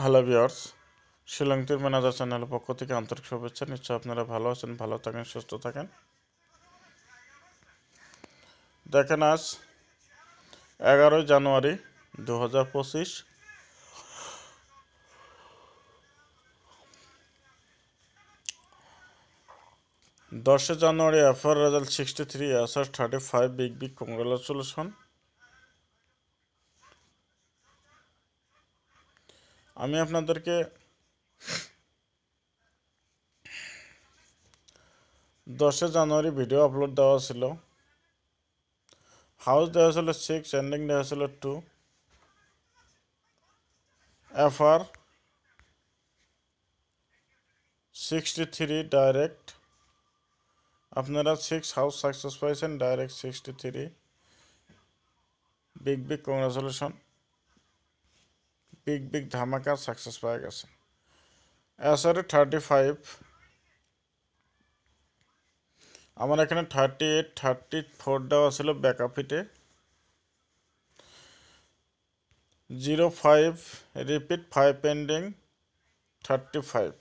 Hello viewers, শিলংটির manager চ্যানেলের পক্ষ থেকে আন্তরিক শুভেচ্ছা। নিশ্চয় আপনারা ভালো আছেন, ভালো থাকেন, সুস্থ থাকেন। দেখেন, আজ 11 জানুয়ারি 2025। 10 জানুয়ারি FR result 63, SR 35, big congratulation. আমি আপনাদেরকে 10 জানুয়ারি ভিডিও আপলোড দেওয়া ছিল। হাউস দেওয়া ছিল 6, এন্ডিং দেওয়া ছিল 2, এফআর 63 ডাইরেক্ট। আপনারা 6 হাউস সাকসেস পাইছেন, ডাইরেক্ট 63, বিগ কংগ্রাচুলেশন। বিগ ধামাকা সাকসেস পাওয়া গেছে। এসআরে 35, আমার এখানে 38, 34 দেওয়া ছিল ব্যাকআপ হিটে। 05 রিপিট 5 পেন্ডিং 35।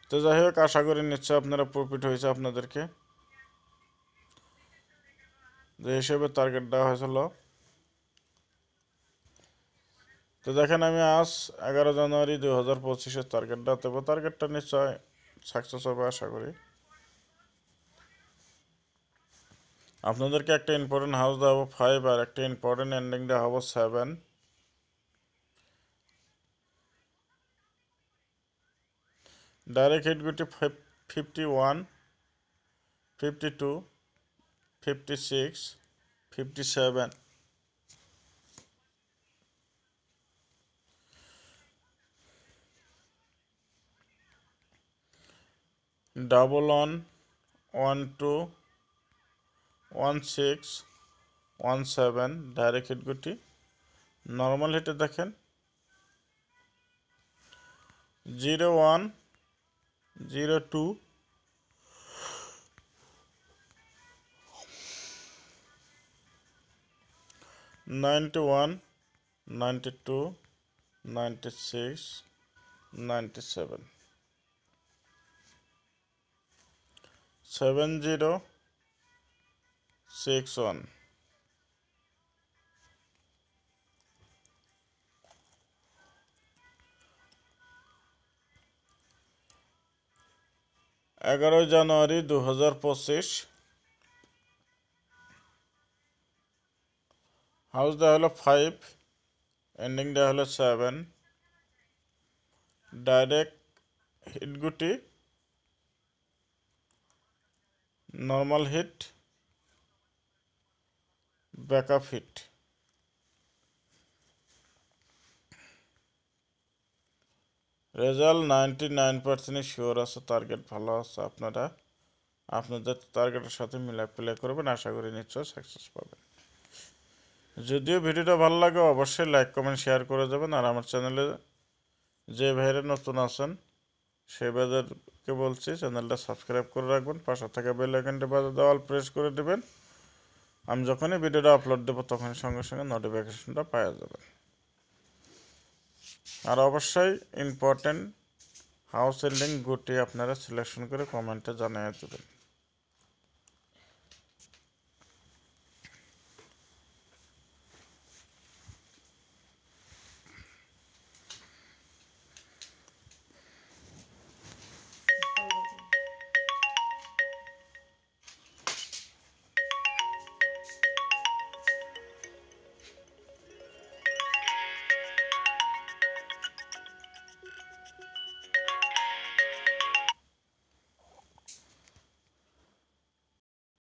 তো যাই হোক, আশা করি নিশ্চয় আপনারা প্রফিট হয়েছে। আপনাদেরকে যে হিসেবে টার্গেট দেওয়া হয়েছিল, তো দেখেন আমি আজ 11 জানুয়ারি 2025 টার্গেটটা দেবো। টার্গেটটা নিশ্চয় সাকসেস হবে আশা করি। আপনাদেরকে একটা ইম্পর্টেন্ট হাউস দেওয়া হবো 5, আর একটা ইম্পর্টেন্ট এন্ডিং দেওয়া হবো 7। ডাইরেক্ট হিটগুটি 51, 52, 56, 57। ডাবল 1, 1, 2, 1, 6, 1, 7 ডাইরেক্ট হিটগুটি। নর্মাল হিটে দেখেন 0, 1, 0, 2, 91, 92, 96, 97, 70, 61। এগারোই জানুয়ারি 2025, হাউস দেওয়া হলো 5, এন্ডিং দেওয়া হলো 7। ডাইরেক্ট হিটগুটি normal hit, backup hit. Result 99% sure আছে, টার্গেট ভালো আছে। আপনারা আপনাদের টার্গেটের সাথে মিলাই প্লে করবেন, আশা করি নিশ্চয় সাকসেস পাবেন। যদিও ভিডিওটা ভালো লাগে অবশ্যই লাইক কমেন্ট শেয়ার করে যাবেন। আর আমার চ্যানেলে যে ভাইরা নতুন আছেন সেই ভাইদেরকে বলছি চ্যানেলটা সাবস্ক্রাইব করে রাখবেন, পাশে থাকা বেল আইকনটি বাজে দেওয়াল প্রেস করে দেবেন। আমি যখনই ভিডিওটা আপলোড দেবো তখনই সঙ্গে সঙ্গে নোটিফিকেশনটা পাওয়া যাবে। আর অবশ্যই ইম্পর্টেন্ট হাউস এন্ডিং গুটি আপনারা সিলেকশন করে কমেন্টে জানিয়ে দেবেন।